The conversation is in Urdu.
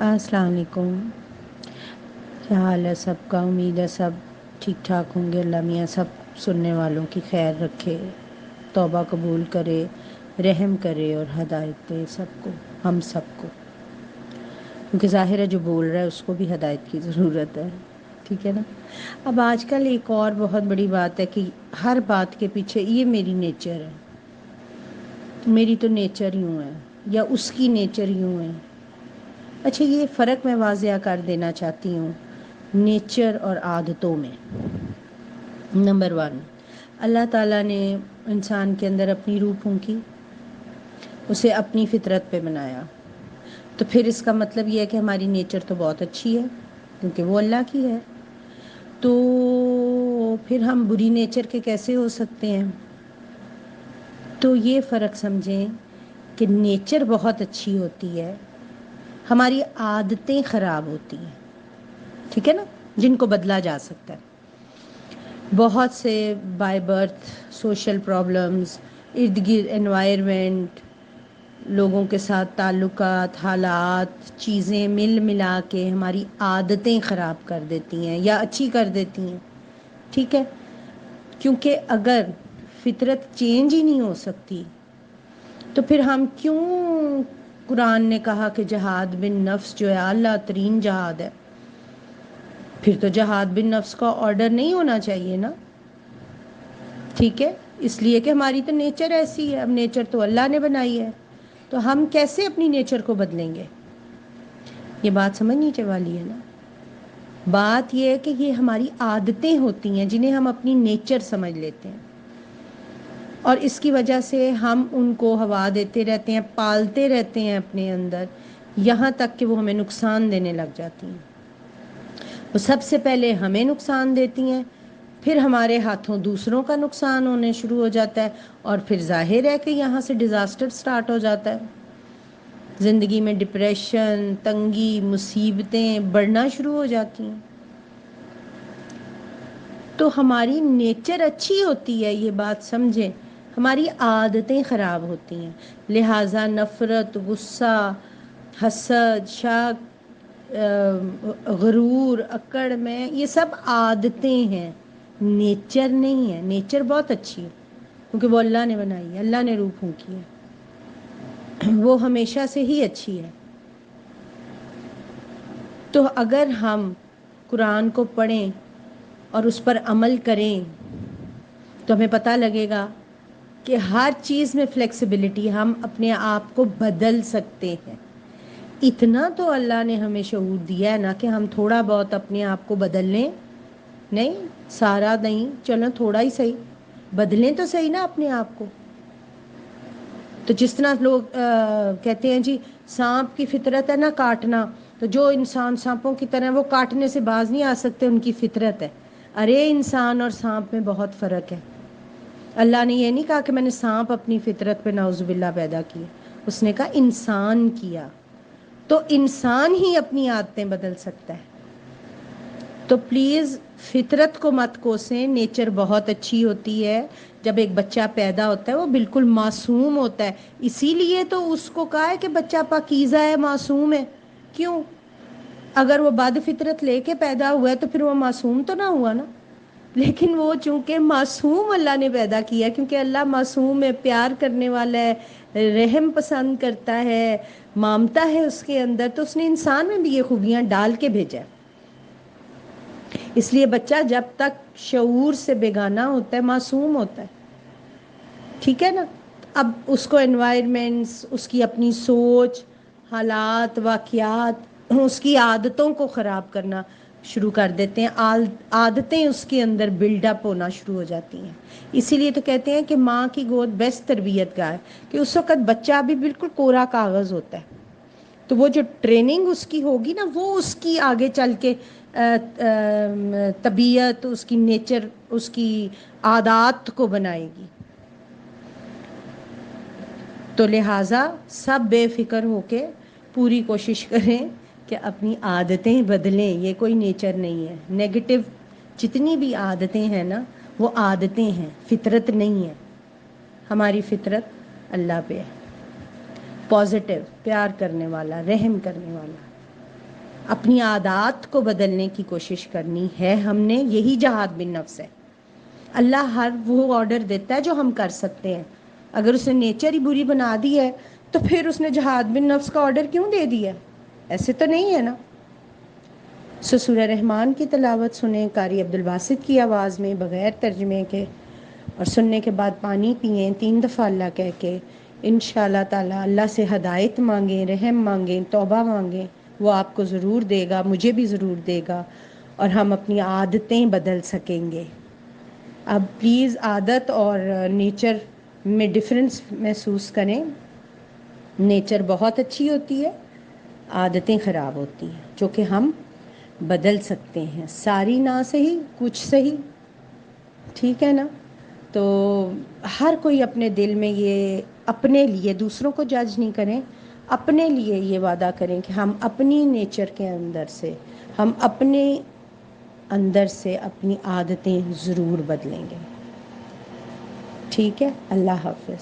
السلام علیکم. کیا حال ہے سب کا؟ امید ہے سب ٹھیک ٹھاک ہوں گے. اللہ میاں سب سننے والوں کی خیر رکھے، توبہ قبول کرے، رحم کرے اور ہدایت دے سب کو، ہم سب کو. کیونکہ ظاہر ہے جو بول رہا ہے اس کو بھی ہدایت کی ضرورت ہے. ٹھیک ہے نا. اب آج کل ایک اور بہت بڑی بات ہے کہ ہر بات کے پیچھے یہ میری نیچر ہے، میری تو نیچر یوں ہے، یا اس کی نیچر یوں ہے. اچھا، یہ فرق میں واضح کر دینا چاہتی ہوں نیچر اور عادتوں میں. نمبر 1، اللہ تعالیٰ نے انسان کے اندر اپنی روح پھونکی، اسے اپنی فطرت پہ بنایا. تو پھر اس کا مطلب یہ ہے کہ ہماری نیچر تو بہت اچھی ہے کیونکہ وہ اللہ کی ہے. تو پھر ہم بری نیچر کے کیسے ہو سکتے ہیں؟ تو یہ فرق سمجھیں کہ نیچر بہت اچھی ہوتی ہے، ہماری عادتیں خراب ہوتی ہیں. ٹھیک ہے نا، جن کو بدلا جا سکتا ہے. بہت سے بائی برتھ سوشل پرابلمز، ارد گرد انوائرمنٹ، لوگوں کے ساتھ تعلقات، حالات، چیزیں مل ملا کے ہماری عادتیں خراب کر دیتی ہیں یا اچھی کر دیتی ہیں. ٹھیک ہے. کیونکہ اگر فطرت چینج ہی نہیں ہو سکتی تو پھر ہم کیوں، قرآن نے کہا کہ جہاد بن نفس جو ہے اعلیٰ ترین جہاد ہے، پھر تو جہاد بن نفس کا آرڈر نہیں ہونا چاہیے نا. ٹھیک ہے. اس لیے کہ ہماری تو نیچر ایسی ہے. اب نیچر تو اللہ نے بنائی ہے، تو ہم کیسے اپنی نیچر کو بدلیں گے؟ یہ بات سمجھنے والی ہے نا. بات یہ ہے کہ یہ ہماری عادتیں ہوتی ہیں جنہیں ہم اپنی نیچر سمجھ لیتے ہیں، اور اس کی وجہ سے ہم ان کو ہوا دیتے رہتے ہیں، پالتے رہتے ہیں اپنے اندر، یہاں تک کہ وہ ہمیں نقصان دینے لگ جاتی ہیں. وہ سب سے پہلے ہمیں نقصان دیتی ہیں، پھر ہمارے ہاتھوں دوسروں کا نقصان ہونے شروع ہو جاتا ہے، اور پھر ظاہر ہے کہ یہاں سے ڈیزاسٹر سٹارٹ ہو جاتا ہے. زندگی میں ڈپریشن، تنگی، مصیبتیں بڑھنا شروع ہو جاتی ہیں. تو ہماری نیچر اچھی ہوتی ہے، یہ بات سمجھیں، ہماری عادتیں خراب ہوتی ہیں. لہٰذا نفرت، غصہ، حسد، شک، غرور، اکڑ میں، یہ سب عادتیں ہیں، نیچر نہیں ہے. نیچر بہت اچھی ہے کیونکہ وہ اللہ نے بنائی ہے، اللہ نے روح پھونکی ہے، وہ ہمیشہ سے ہی اچھی ہے. تو اگر ہم قرآن کو پڑھیں اور اس پر عمل کریں تو ہمیں پتہ لگے گا کہ ہر چیز میں فلیکسیبلٹی، ہم اپنے آپ کو بدل سکتے ہیں. اتنا تو اللہ نے ہمیں شعور دیا ہے نا کہ ہم تھوڑا بہت اپنے آپ کو بدل لیں. نہیں سارا نہیں، چلو تھوڑا ہی صحیح بدلیں تو صحیح نا اپنے آپ کو. تو جس طرح لوگ کہتے ہیں جی سانپ کی فطرت ہے نا کاٹنا، تو جو انسان سانپوں کی طرح وہ کاٹنے سے باز نہیں آ سکتے، ان کی فطرت ہے. ارے انسان اور سانپ میں بہت فرق ہے. اللہ نے یہ نہیں کہا کہ میں نے سانپ اپنی فطرت پہ نعوذ باللہ پیدا کیا، اس نے کہا انسان کیا. تو انسان ہی اپنی عادتیں بدل سکتا ہے. تو پلیز فطرت کو مت کوسیں. نیچر بہت اچھی ہوتی ہے. جب ایک بچہ پیدا ہوتا ہے وہ بالکل معصوم ہوتا ہے، اسی لیے تو اس کو کہا ہے کہ بچہ پاکیزہ ہے، معصوم ہے. کیوں؟ اگر وہ بد فطرت لے کے پیدا ہوا ہے تو پھر وہ معصوم تو نہ ہوا نا. لیکن وہ چونکہ معصوم اللہ نے پیدا کیا، کیونکہ اللہ معصوم ہے، پیار کرنے والا ہے، رحم پسند کرتا ہے، مامتا ہے اس کے اندر، تو اس نے انسان میں بھی یہ خوبیاں ڈال کے بھیجا ہے. اس لیے بچہ جب تک شعور سے بیگانہ ہوتا ہے معصوم ہوتا ہے. ٹھیک ہے نا. اب اس کو انوائرمنٹس، اس کی اپنی سوچ، حالات، واقعات اس کی عادتوں کو خراب کرنا شروع کر دیتے ہیں. عادتیں اس کے اندر بلڈ اپ ہونا شروع ہو جاتی ہیں. اسی لیے تو کہتے ہیں کہ ماں کی گود بیسٹ تربیت گاہ ہے، کہ اس وقت بچہ بھی بالکل کوڑا کاغذ ہوتا ہے. تو وہ جو ٹریننگ اس کی ہوگی نا، وہ اس کی آگے چل کے طبیعت، اس کی نیچر، اس کی عادات کو بنائے گی. تو لہٰذا سب بے فکر ہو کے پوری کوشش کریں کہ اپنی عادتیں بدلیں. یہ کوئی نیچر نہیں ہے. نیگیٹو جتنی بھی عادتیں ہیں نا وہ عادتیں ہیں، فطرت نہیں ہے. ہماری فطرت اللہ پہ ہے، پازیٹیو، پیار کرنے والا، رحم کرنے والا. اپنی عادات کو بدلنے کی کوشش کرنی ہے ہم نے. یہی جہاد بالنفس ہے. اللہ ہر وہ آرڈر دیتا ہے جو ہم کر سکتے ہیں. اگر اس نے نیچر ہی بری بنا دی ہے تو پھر اس نے جہاد بالنفس کا آرڈر کیوں دے دیا؟ ایسے تو نہیں ہے نا. سورہ رحمان کی تلاوت سنیں قاری عبدالباسط کی آواز میں بغیر ترجمے کے، اور سننے کے بعد پانی پئیں 3 دفعہ اللہ کہہ کے. انشاءاللہ تعالی اللہ سے ہدایت مانگیں، رحم مانگیں، توبہ مانگیں. وہ آپ کو ضرور دے گا، مجھے بھی ضرور دے گا، اور ہم اپنی عادتیں بدل سکیں گے. اب پلیز عادت اور نیچر میں ڈفرینس محسوس کریں. نیچر بہت اچھی ہوتی ہے، عادتیں خراب ہوتی ہیں، جو کہ ہم بدل سکتے ہیں. ساری نہ صحیح، کچھ صحیح. ٹھیک ہے نا. تو ہر کوئی اپنے دل میں یہ اپنے لیے، دوسروں کو جج نہیں کریں، اپنے لیے یہ وعدہ کریں کہ ہم اپنی نیچر کے اندر سے، ہم اپنے اندر سے اپنی عادتیں ضرور بدلیں گے. ٹھیک ہے. اللہ حافظ.